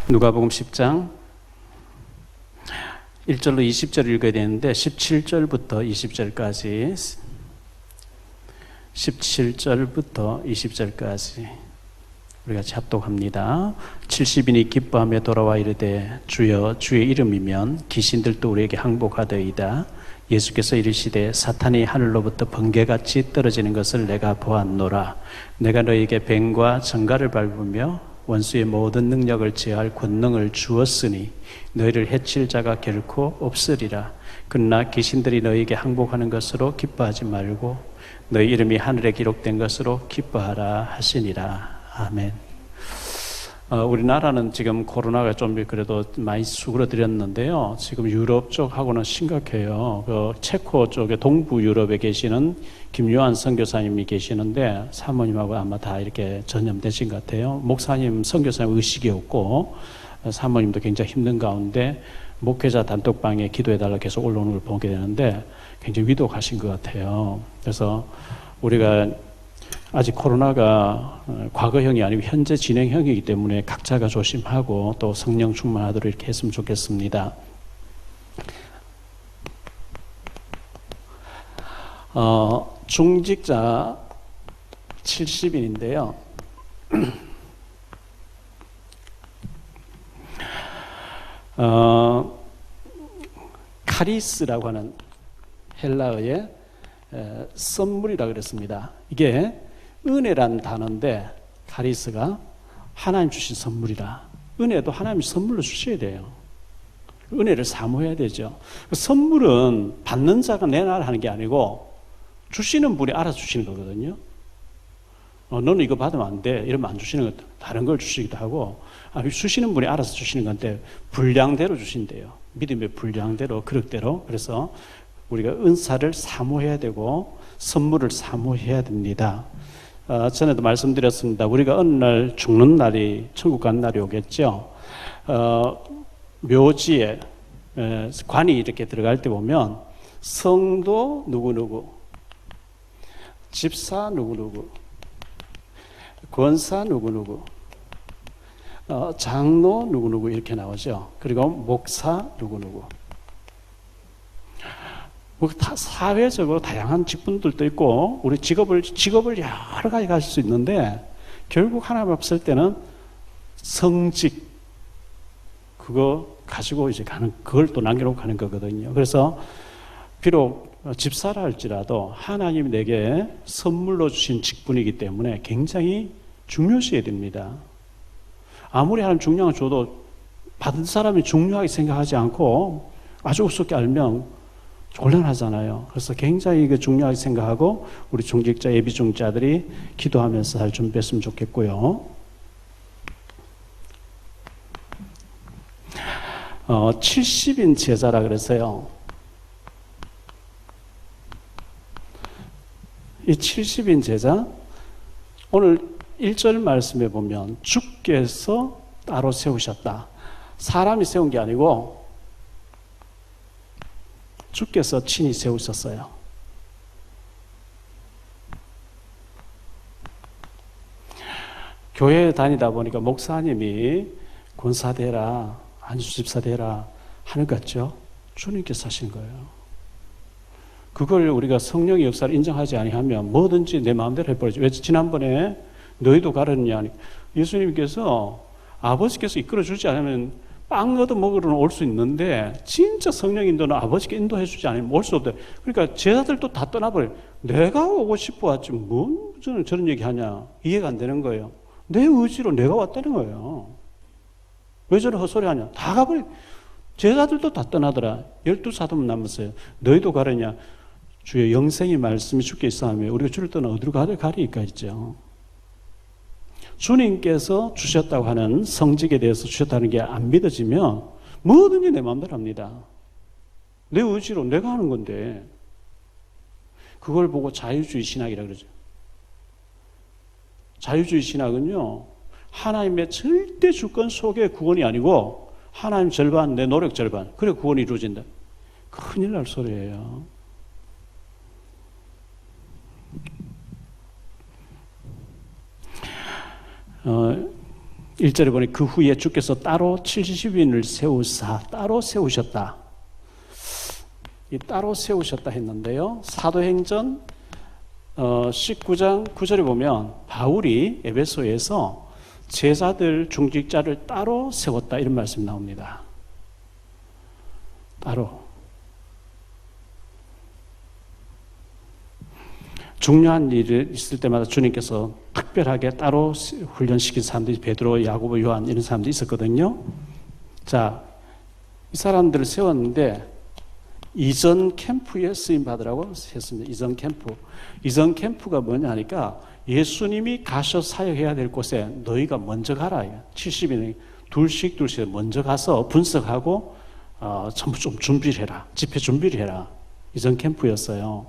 누가복음 10장 1절로 20절 읽어야 되는데 17절부터 20절까지 17절부터 20절까지 우리 같이 합독합니다. 70인이 기뻐하며 돌아와 이르되 주여 주의 이름이면 귀신들도 우리에게 항복하더이다. 예수께서 이르시되 사탄이 하늘로부터 번개같이 떨어지는 것을 내가 보았노라. 내가 너희에게 뱀과 정갈을 밟으며 원수의 모든 능력을 제할 권능을 주었으니 너희를 해칠 자가 결코 없으리라. 그러나 귀신들이 너희에게 항복하는 것으로 기뻐하지 말고 너희 이름이 하늘에 기록된 것으로 기뻐하라 하시니라. 아멘. 우리나라는 지금 코로나가 좀 그래도 많이 수그러들었는데요. 지금 유럽 쪽하고는 심각해요. 그 체코 쪽에 동부 유럽에 계시는 김요한 선교사님이 계시는데 사모님하고 아마 다 이렇게 전염되신 것 같아요. 목사님, 선교사님 의식이 없고 사모님도 굉장히 힘든 가운데 목회자 단톡방에 기도해달라 계속 올라오는 걸 보게 되는데 굉장히 위독하신 것 같아요. 그래서 우리가 아직 코로나가 과거형이 아니고 현재 진행형이기 때문에 각자가 조심하고 또 성령 충만하도록 이렇게 했으면 좋겠습니다. 중직자 70인인데요. 카리스라고 하는 헬라어의 선물이라고 그랬습니다. 이게 은혜란 단어인데 카리스가 하나님 주신 선물이라. 은혜도 하나님이 선물로 주셔야 돼요. 은혜를 사모해야 되죠. 선물은 받는 자가 내놔라 하는 게 아니고 주시는 분이 알아서 주시는 거거든요. 너는 이거 받으면 안 돼 이러면 안 주시는 것, 다른 걸 주시기도 하고 주시는 분이 알아서 주시는 건데 분량대로 주신대요. 믿음의 분량대로 그릇대로. 그래서 우리가 은사를 사모해야 되고 선물을 사모해야 됩니다. 전에도 말씀드렸습니다. 우리가 어느 날 죽는 날이 천국 가는 날이 오겠죠. 묘지에 관이 이렇게 들어갈 때 보면 성도 누구누구, 집사 누구누구, 권사 누구누구, 장로 누구누구 이렇게 나오죠. 그리고 목사 누구누구. 사회적으로 다양한 직분들도 있고 우리 직업을 여러 가지 가질 수 있는데 결국 하나님 앞설 때는 성직 그거 가지고 이제 가는 그걸 또 남겨놓고 가는 거거든요. 그래서 비록 집사라 할지라도 하나님이 내게 선물로 주신 직분이기 때문에 굉장히 중요시해야 됩니다. 아무리 하나님 중요한 걸 줘도 받은 사람이 중요하게 생각하지 않고 아주 우습게 알면 곤란하잖아요. 그래서 굉장히 중요하게 생각하고 우리 중직자, 예비 중직자들이 기도하면서 잘 준비했으면 좋겠고요. 70인 제자라 그래서요. 이 70인 제자 오늘 1절 말씀에 보면 주께서 따로 세우셨다. 사람이 세운 게 아니고 주께서 친히 세우셨어요. 교회에 다니다 보니까 목사님이 권사 되라, 안수집사 되라 하는 것 같죠? 주님께서 하신 거예요. 그걸 우리가 성령의 역사를 인정하지 아니하면 뭐든지 내 마음대로 해버리죠. 왜 지난번에 너희도 가르느냐 예수님께서 아버지께서 이끌어주지 않으면 빵 얻어 먹으러 올 수 있는데 진짜 성령 인도는 아버지께 인도해 주지 않으면 올 수 없대. 그러니까 제자들도 다 떠나버려요. 내가 오고 싶어 왔지 뭔 저런 얘기하냐. 이해가 안 되는 거예요. 내 의지로 내가 왔다는 거예요. 왜 저런 헛소리하냐. 다 가버려. 제자들도 다 떠나더라. 12사도만 남았어요. 너희도 가느냐. 주의 영생의 말씀이 주께 있어 하면 우리가 주를 떠나 어디로 가리니까 있죠. 주님께서 주셨다고 하는 성직에 대해서 주셨다는 게 안 믿어지면 뭐든지 내 마음대로 합니다. 내 의지로 내가 하는 건데 그걸 보고 자유주의 신학이라 그러죠. 자유주의 신학은요 하나님의 절대 주권 속의 구원이 아니고 하나님 절반 내 노력 절반 그래 구원이 이루어진다. 큰일 날 소리예요. 1절에 보니 그 후에 주께서 따로 70인을 세우사 따로 세우셨다. 이 따로 세우셨다 했는데요. 사도행전 19장 9절에 보면 바울이 에베소에서 제자들 중직자를 따로 세웠다 이런 말씀이 나옵니다. 따로. 중요한 일이 있을 때마다 주님께서 특별하게 따로 훈련시킨 사람들이 베드로, 야고보, 요한 이런 사람들이 있었거든요. 자, 이 사람들을 세웠는데 이전 캠프에 쓰임 받으라고 했습니다. 이전 캠프. 이전 캠프가 뭐냐 하니까 예수님이 가셔 사역해야 될 곳에 너희가 먼저 가라. 70인이 둘씩 먼저 가서 분석하고 전부 좀 준비를 해라. 집회 준비를 해라. 이전 캠프였어요.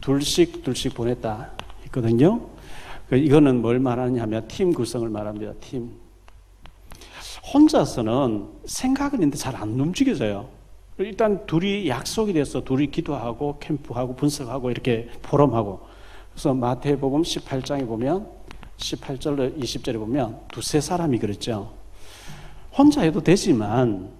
둘씩 보냈다 했거든요. 이거는 뭘 말하냐면 팀 구성을 말합니다. 팀. 혼자서는 생각은 있는데 잘 안 움직여져요. 일단 둘이 약속이 돼서 둘이 기도하고 캠프하고 분석하고 이렇게 포럼하고. 그래서 마태복음 18장에 보면 18절 20절에 보면 두세 사람이 그랬죠. 혼자 해도 되지만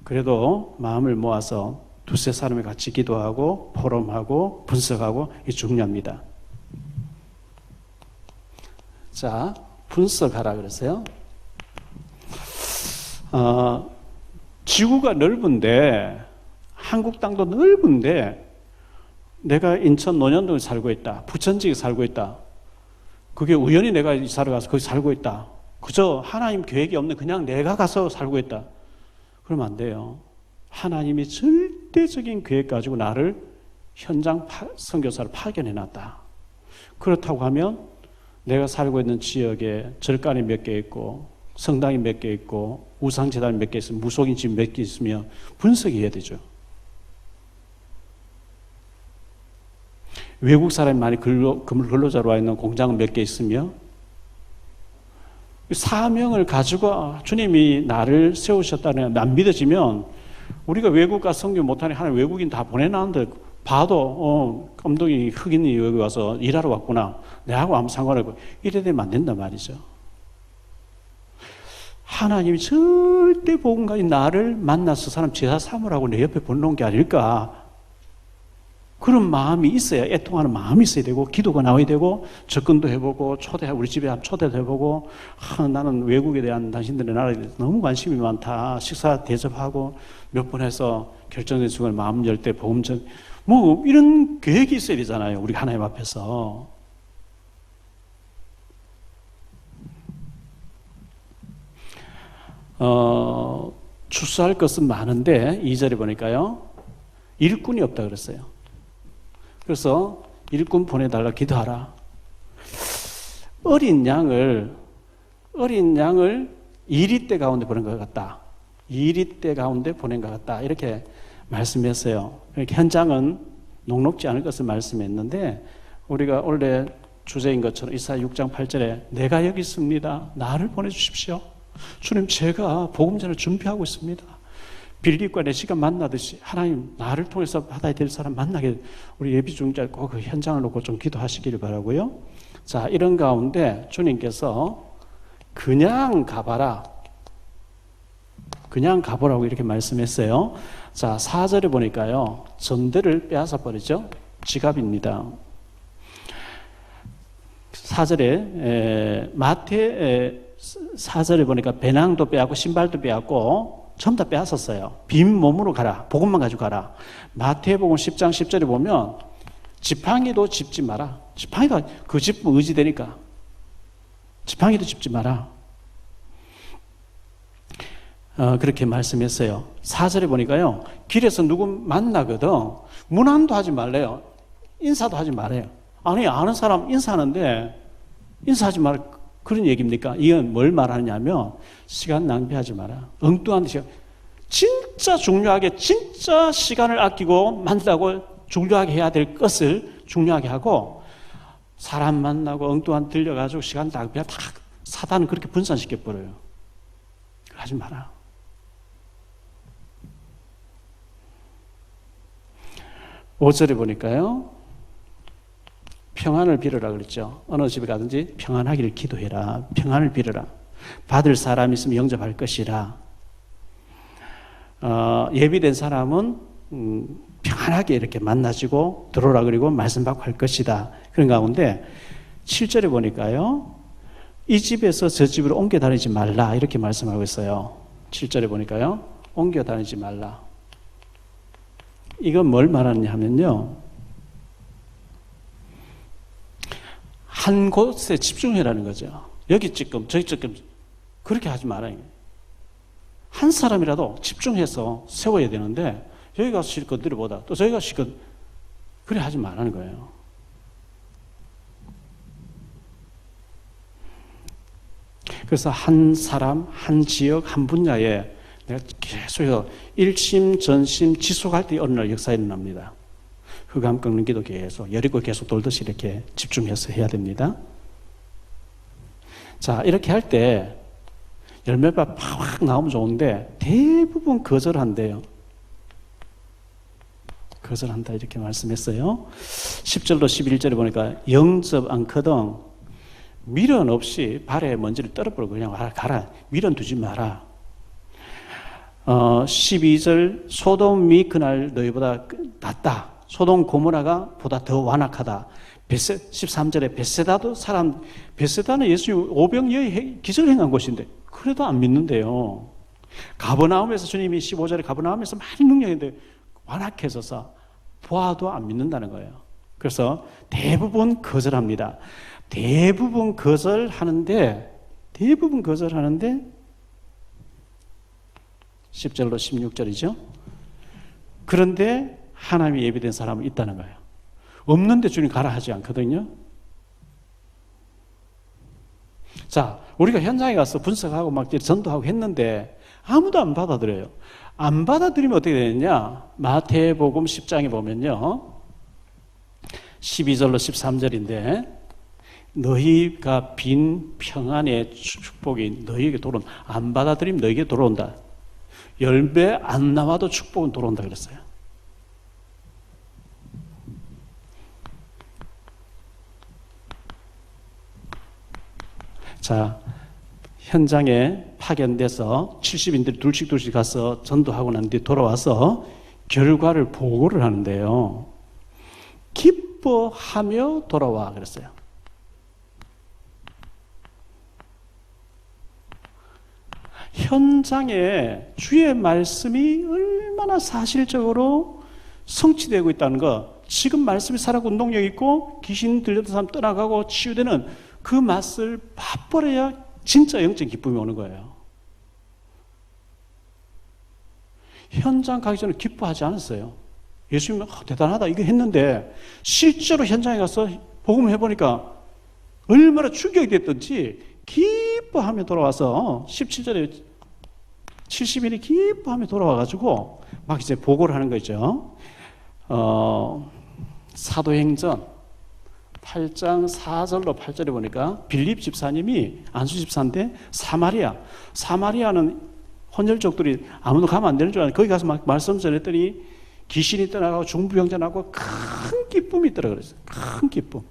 그래도 마음을 모아서 두세 사람이 같이 기도하고 포럼하고 분석하고 이게 중요합니다. 자, 분석하라 그랬어요. 지구가 넓은데 한국 땅도 넓은데 내가 인천 논현동에 살고 있다. 부천지에 살고 있다. 그게 우연히 내가 이사를 가서 거기 살고 있다. 그저 하나님 계획이 없는 그냥 내가 가서 살고 있다. 그러면 안 돼요. 하나님이 절대적인 계획 가지고 나를 현장 선교사를 파견해놨다. 그렇다고 하면 내가 살고 있는 지역에 절간이 몇 개 있고 성당이 몇 개 있고 우상재단이 몇 개 있으면 무속인 집 몇 개 있으면 분석해야 되죠. 외국 사람이 많이 근로자로 와 있는 공장은 몇 개 있으며 사명을 가지고 주님이 나를 세우셨다는 안 믿어지면 우리가 외국 가서 선교 못하니 하나님 외국인 다 보내놨는데 봐도 감독이 흑인이 여기 와서 일하러 왔구나. 내하고 아무 상관없고 이래 되면 안 된단 말이죠. 하나님이 절대 복음 가진 나를 만나서 사람 제사 삼으라고 내 옆에 보내놓은 게 아닐까. 그런 마음이 있어야 애통하는 마음이 있어야 되고 기도가 나와야 되고 접근도 해보고 우리 집에 초대도 해보고 나는 외국에 대한 당신들의 나라에 대해서 너무 관심이 많다. 식사 대접하고 몇 번 해서 결정된 순간 마음 열 때 복음 뭐 이런 계획이 있어야 되잖아요. 우리 하나님 앞에서. 출소할 것은 많은데 2절에 보니까요. 일꾼이 없다 그랬어요. 그래서 일꾼 보내달라 기도하라. 어린 양을 이리떼 가운데 보낸 것 같다. 이리떼 가운데 보낸 것 같다. 이렇게 말씀했어요. 이렇게 현장은 녹록지 않을 것을 말씀했는데 우리가 원래 주제인 것처럼 이사야 6장 8절에 내가 여기 있습니다. 나를 보내주십시오. 주님 제가 복음전을 준비하고 있습니다. 빌립과 내 시간 만나듯이 하나님 나를 통해서 받아야 될 사람 만나게 우리 예비 중자 꼭 그 현장을 놓고 좀 기도하시기를 바라고요. 자, 이런 가운데 주님께서 그냥 가봐라. 그냥 가보라고 이렇게 말씀했어요. 자, 4절에 보니까요. 전대를 빼앗아 버리죠. 지갑입니다. 4절에 마태 4절에 보니까 배낭도 빼앗고 신발도 빼앗고 전부 다 빼앗았어요. 빈 몸으로 가라. 복음만 가지고 가라. 마태복음 10장 10절에 보면 지팡이도 짚지 마라. 지팡이가 그 집 의지되니까 지팡이도 짚지 마라. 그렇게 말씀했어요. 4절에 보니까요. 길에서 누구 만나거든 문안도 하지 말래요. 인사도 하지 말아요. 아니 아는 사람 인사하는데 인사하지 말아. 그런 얘기입니까? 이건 뭘 말하냐면 시간 낭비하지 마라. 엉뚱한 시간. 진짜 중요하게 진짜 시간을 아끼고 만나고 중요하게 해야 될 것을 중요하게 하고 사람 만나고 엉뚱한 들려가지고 시간 낭비하다 사단은 그렇게 분산시켜버려요. 하지 마라. 5절에 보니까요. 평안을 빌어라 그랬죠. 어느 집에 가든지 평안하기를 기도해라. 평안을 빌어라. 받을 사람 있으면 영접할 것이라. 예비된 사람은 평안하게 이렇게 만나지고 들어오라 그리고 말씀 받고 할 것이다. 그런 가운데 7절에 보니까요. 이 집에서 저 집으로 옮겨 다니지 말라 이렇게 말씀하고 있어요. 7절에 보니까요. 옮겨 다니지 말라. 이건 뭘 말하느냐 하면요. 한 곳에 집중해라는 거죠. 여기 지금 저기 지금 그렇게 하지 말아요. 한 사람이라도 집중해서 세워야 되는데 여기 가서 실컷 들여보다 또 저기 가서 실컷 그래 하지 말라는 거예요. 그래서 한 사람, 한 지역, 한 분야에 내가 계속해서 일심, 전심, 지속할 때 어느 날 역사가 일어납니다. 흑암 꺾는 기도 계속 여리고 계속 돌듯이 이렇게 집중해서 해야 됩니다. 자, 이렇게 할 때 열매가 팍 나오면 좋은데 대부분 거절한대요. 거절한다 이렇게 말씀했어요. 10절로 11절에 보니까 영접 않거든 미련 없이 발에 먼지를 떨어버리고 그냥 가라. 미련 두지 마라. 12절 소돔이 그날 너희보다 낫다. 소돔 고모라가 보다 더 완악하다. 13절에 베세다는 예수님 오병이어의 기적을 행한 곳인데 그래도 안 믿는데요. 가버나움에서 주님이 15절에 가버나움에서 많이 능력인데 완악해져서 보아도 안 믿는다는 거예요. 그래서 대부분 거절합니다. 대부분 거절하는데 10절로 16절이죠. 그런데 하나님이 예비된 사람은 있다는 거예요. 없는데 주님 가라 하지 않거든요. 자, 우리가 현장에 가서 분석하고 막 전도하고 했는데 아무도 안 받아들여요. 안 받아들이면 어떻게 되느냐? 마태복음 10장에 보면요. 12절로 13절인데 너희가 빈 평안의 축복이 너희에게 돌아온다. 안 받아들이면 너희에게 돌아온다. 열매 안 나와도 축복은 돌아온다 그랬어요. 자, 현장에 파견돼서 70인들이 둘씩 가서 전도하고 난 뒤에 돌아와서 결과를 보고를 하는데요. 기뻐하며 돌아와 그랬어요. 현장에 주의 말씀이 얼마나 사실적으로 성취되고 있다는 것, 지금 말씀이 살아있고 운동력 있고 귀신 들렸던 사람 떠나가고 치유되는 그 맛을 맛보려야 진짜 영적 기쁨이 오는 거예요. 현장 가기 전에 기뻐하지 않았어요. 예수님은 대단하다 이거 했는데 실제로 현장에 가서 복음을 해보니까 얼마나 충격이 됐던지 기뻐하며 돌아와서 17절에 70인이 기뻐하며 돌아와가지고 막 이제 보고를 하는 거죠. 사도행전 8장 4절로 8절에 보니까 빌립 집사님이 안수 집사인데 사마리아는 혼혈족들이 아무도 가면 안 되는 줄 알았는데 거기 가서 막 말씀 전했더니 귀신이 떠나가고 중부병자 나고 큰 기쁨이 있더라 그랬어요. 큰 기쁨.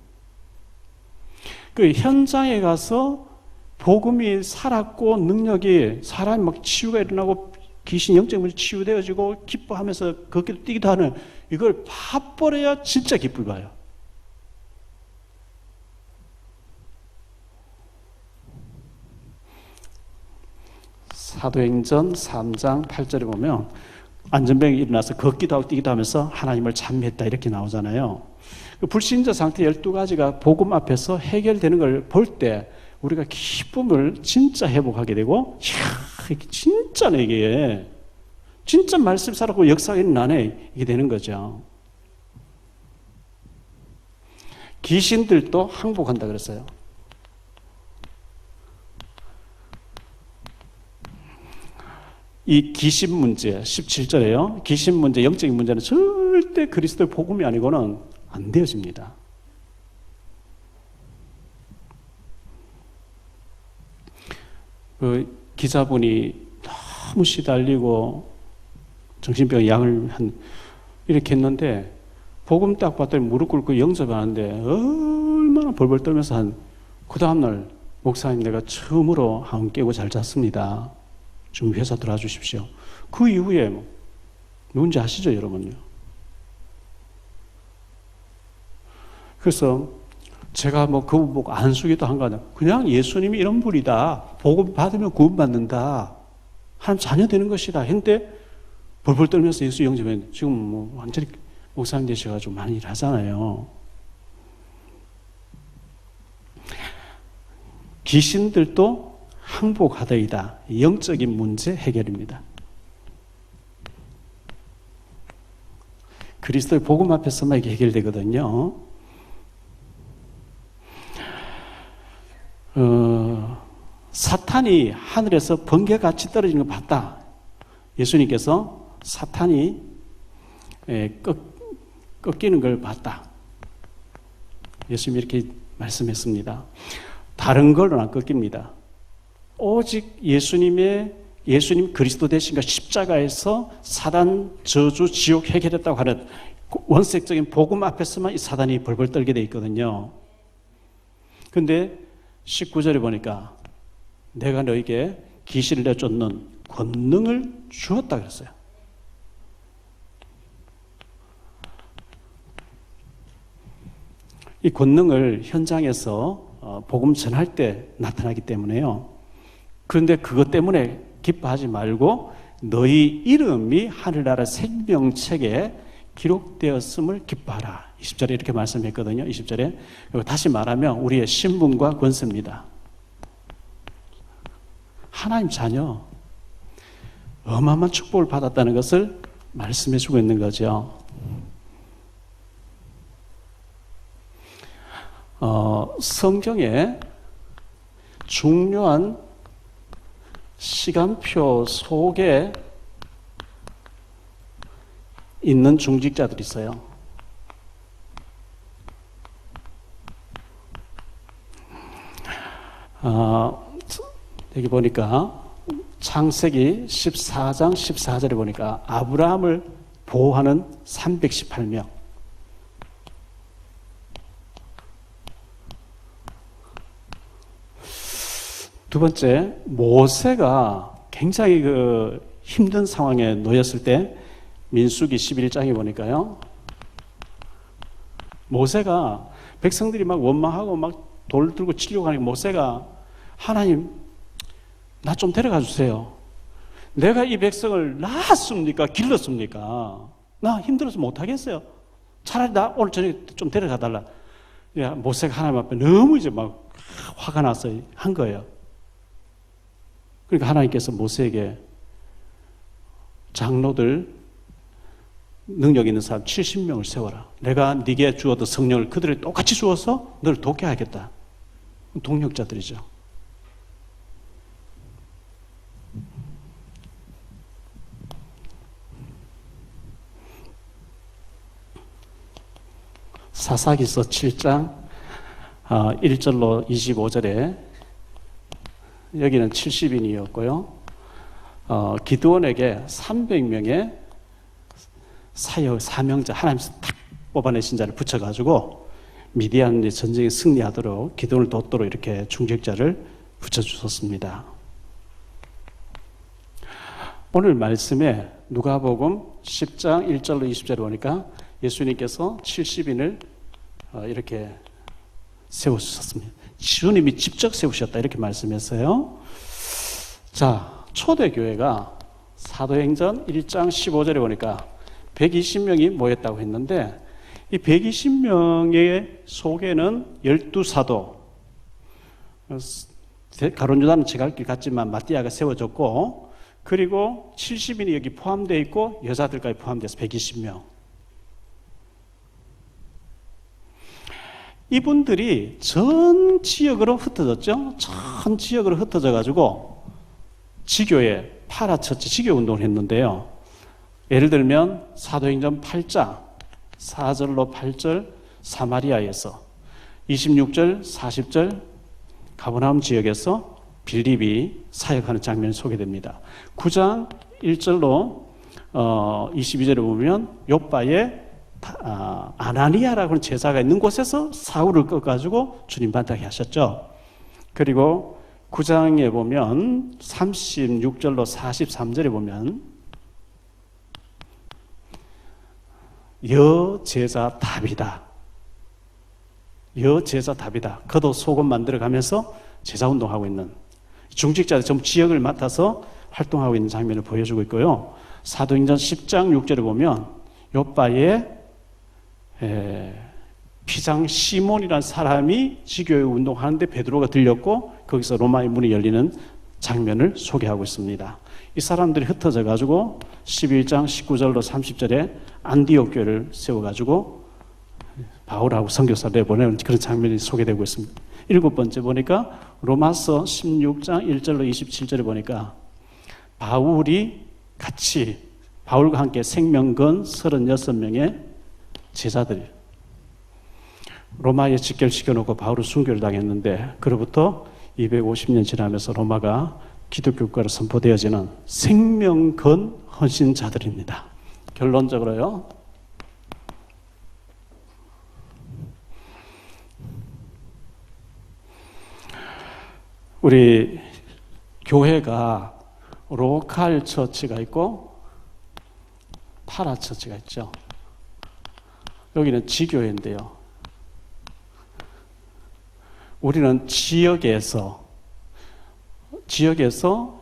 그 현장에 가서 복음이 살았고 능력이 사람이 막 치유가 일어나고 귀신 영적 문제 치유되어지고 기뻐하면서 걷기도 뛰기도 하는 이걸 맛보려야 진짜 기쁨이 와요. 사도행전 3장 8절에 보면 안전병이 일어나서 걷기도 하고 뛰기도 하면서 하나님을 찬미했다 이렇게 나오잖아요. 그 불신자 상태 12가지가 복음 앞에서 해결되는 걸 볼 때 우리가 기쁨을 진짜 회복하게 되고 이야, 진짜네 이게. 진짜 말씀 살았고 역사가 일어나네 이게 되는 거죠. 귀신들도 항복한다 그랬어요. 이 귀신 문제 17절에요. 귀신 문제, 영적인 문제는 절대 그리스도의 복음이 아니고는 안 되어집니다. 그 기자분이 너무 시달리고 정신병 약을 이렇게 했는데 복음 딱 봤더니 무릎 꿇고 영접하는데 얼마나 벌벌 떨면서 그 다음날 목사님 내가 처음으로 한 깨고 잘 잤습니다. 좀 회사 들어와 주십시오. 그 이후에 누군지 아시죠 여러분요? 그래서 제가 그분 보고 안수기도 한 거 아니에요. 그냥 예수님이 이런 분이다. 복음 받으면 구원받는다. 하나님 자녀 되는 것이다. 했는데 벌벌 떨면서 예수 영접했는데 지금 완전히 목사님 되셔가지고 많이 일하잖아요. 귀신들도 항복하더이다. 영적인 문제 해결입니다. 그리스도의 복음 앞에서만 이게 해결되거든요. 사탄이 하늘에서 번개같이 떨어지는 걸 봤다. 예수님께서 사탄이 꺾이는 걸 봤다. 예수님이 이렇게 말씀했습니다. 다른 걸로는 안 꺾입니다. 오직 예수님 그리스도 되신가 십자가에서 사단 저주 지옥 해결했다고 하는 원색적인 복음 앞에서만 이 사단이 벌벌 떨게 돼 있거든요. 근데 19절에 보니까 내가 너에게 귀신을 내쫓는 권능을 주었다 그랬어요. 이 권능을 현장에서 복음 전할 때 나타나기 때문에요. 그런데 그것 때문에 기뻐하지 말고 너희 이름이 하늘나라 생명책에 기록되었음을 기뻐하라. 20절에 이렇게 말씀했거든요. 20절에. 그리고 다시 말하면 우리의 신분과 권세입니다. 하나님 자녀, 어마어마한 축복을 받았다는 것을 말씀해 주고 있는 거죠. 성경에 중요한 시간표 속에 있는 중직자들이 있어요. 여기 보니까 창세기 14장 14절에 보니까 아브라함을 보호하는 318명. 두 번째, 모세가 굉장히 힘든 상황에 놓였을 때 민수기 11장에 보니까요. 모세가 백성들이 막 원망하고 막 돌 들고 치려고 하니까 모세가 하나님 나 좀 데려가 주세요. 내가 이 백성을 낳았습니까? 길렀습니까? 나 힘들어서 못하겠어요. 차라리 나 오늘 저녁에 좀 데려가 달라. 모세가 하나님 앞에 너무 이제 막 화가 나서 한 거예요. 그러니까 하나님께서 모세에게 장로들 능력 있는 사람 70명을 세워라. 내가 네게 주어도 성령을 그들에게 똑같이 주어서 너를 돕게 하겠다. 동력자들이죠. 사사기서 7장 1절로 25절에 여기는 70인이었고요. 기드온에게 300명의 사역, 사명자, 하나님께서 탁 뽑아내신 자를 붙여가지고 미디안 전쟁에 승리하도록 기드온을 돕도록 이렇게 중직자를 붙여주셨습니다. 오늘 말씀에 누가복음 10장 1절로 20절에 보니까 예수님께서 70인을 이렇게 세우셨습니다. 주님이 직접 세우셨다 이렇게 말씀했어요. 자, 초대교회가 사도행전 1장 15절에 보니까 120명이 모였다고 했는데 이 120명의 속에는 12사도, 가룟 유다는 제갈길 같지만 마띠아가 세워졌고, 그리고 70인이 여기 포함되어 있고 여자들까지 포함돼서 120명. 이분들이 전 지역으로 흩어졌죠. 전 지역으로 흩어져 가지고 지교에 파라처치 지교 운동을 했는데요. 예를 들면 사도행전 8장 4절로 8절 사마리아에서, 26절 40절 가버나움 지역에서 빌립이 사역하는 장면이 소개됩니다. 9장 1절로 22절에 보면 욥바의 아나니아라고 하는 제자가 있는 곳에서 사울을 꺼가지고 주님 만나게 하셨죠. 그리고 9장에 보면 36절로 43절에 보면 여제자 답이다. 여제자 답이다. 그도 속옷 만들어가면서 제자 운동하고 있는 중직자들 전부 지역을 맡아서 활동하고 있는 장면을 보여주고 있고요. 사도행전 10장 6절에 보면 요바에 피장 시몬이라는 사람이 지교회 운동하는데 베드로가 들렸고 거기서 로마의 문이 열리는 장면을 소개하고 있습니다. 이 사람들이 흩어져 가지고 11장 19절로 30절에 안디옥 교회를 세워 가지고 바울하고 선교사를 내보내는 그런 장면이 소개되고 있습니다. 7번째 보니까 로마서 16장 1절로 27절에 보니까 바울과 함께 생명건 36명의 제자들이 로마에 직결시켜놓고 바울은 순교를 당했는데 그로부터 250년 지나면서 로마가 기독교 국가로 선포되어지는 생명건 헌신자들입니다. 결론적으로요. 우리 교회가 로컬 처치가 있고 파라 처치가 있죠. 여기는 지교회인데요. 우리는 지역에서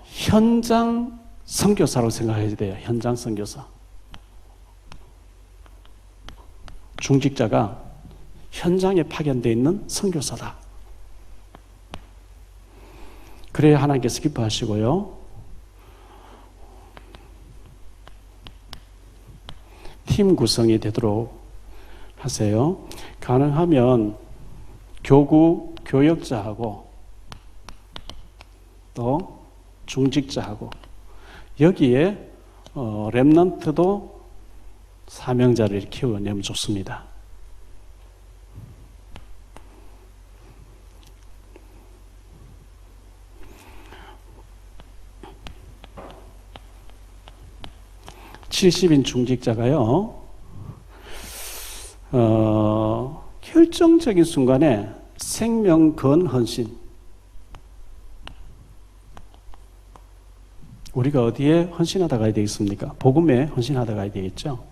현장 선교사로 생각해야 돼요. 현장 선교사. 중직자가 현장에 파견되어 있는 선교사다. 그래야 하나님께서 기뻐하시고요. 팀 구성이 되도록 하세요. 가능하면 교역자하고 또 중직자하고 여기에 렘넌트도 사명자를 키워내면 좋습니다. (70인) 중직자가요 결정적인 순간에 생명건 헌신, 우리가 어디에 헌신하다 가야 되겠습니까? 복음에 헌신하다 가야 되겠죠.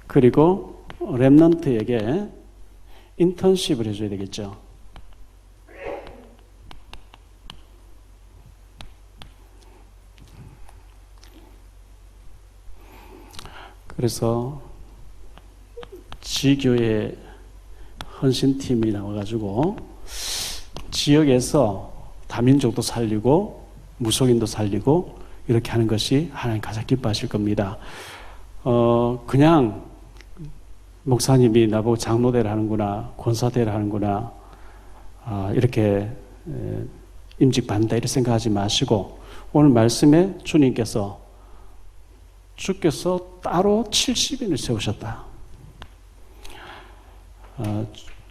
그리고 렘넌트에게 인턴십을 해줘야 되겠죠. 그래서 지교회 헌신팀이 나와가지고 지역에서 다민족도 살리고 무속인도 살리고 이렇게 하는 것이 하나님 가장 기뻐하실 겁니다. 그냥 목사님이 나보고 장로대를 하는구나, 권사대를 하는구나, 이렇게 임직 받는다 이렇게 생각하지 마시고 오늘 말씀에 주께서 따로 70인을 세우셨다.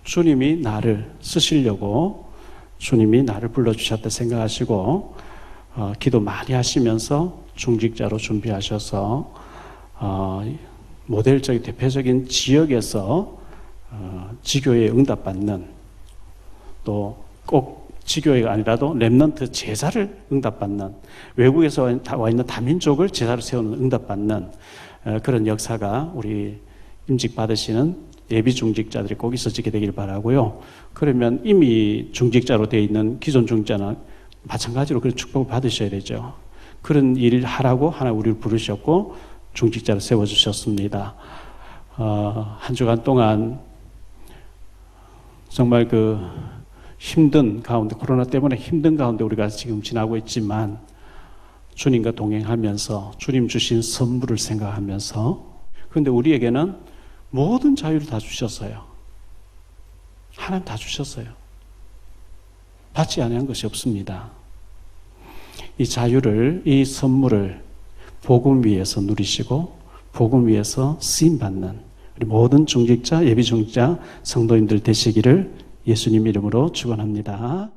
주님이 나를 쓰시려고 주님이 나를 불러주셨다 생각하시고 기도 많이 하시면서 중직자로 준비하셔서 모델적인 대표적인 지역에서 지교회에 응답받는, 또 꼭 지교회가 아니라도 렘넌트 제자를 응답받는, 외국에서 와 있는 다민족을 제자로 세우는 응답받는 그런 역사가 우리 임직 받으시는 예비 중직자들이 꼭 있어지게 되길 바라고요. 그러면 이미 중직자로 되어 있는 기존 중직자는 마찬가지로 그런 축복을 받으셔야 되죠. 그런 일을 하라고 하나님 우리를 부르셨고 중직자를 세워주셨습니다. 한 주간 동안 정말 힘든 가운데, 코로나 때문에 힘든 가운데 우리가 지금 지나고 있지만 주님과 동행하면서 주님 주신 선물을 생각하면서, 그런데 우리에게는 모든 자유를 다 주셨어요. 하나님 다 주셨어요. 받지 아니한 것이 없습니다. 이 자유를, 이 선물을 복음 위에서 누리시고 복음 위에서 쓰임받는 우리 모든 중직자, 예비 중직자 성도님들 되시기를 예수님 이름으로 축원합니다.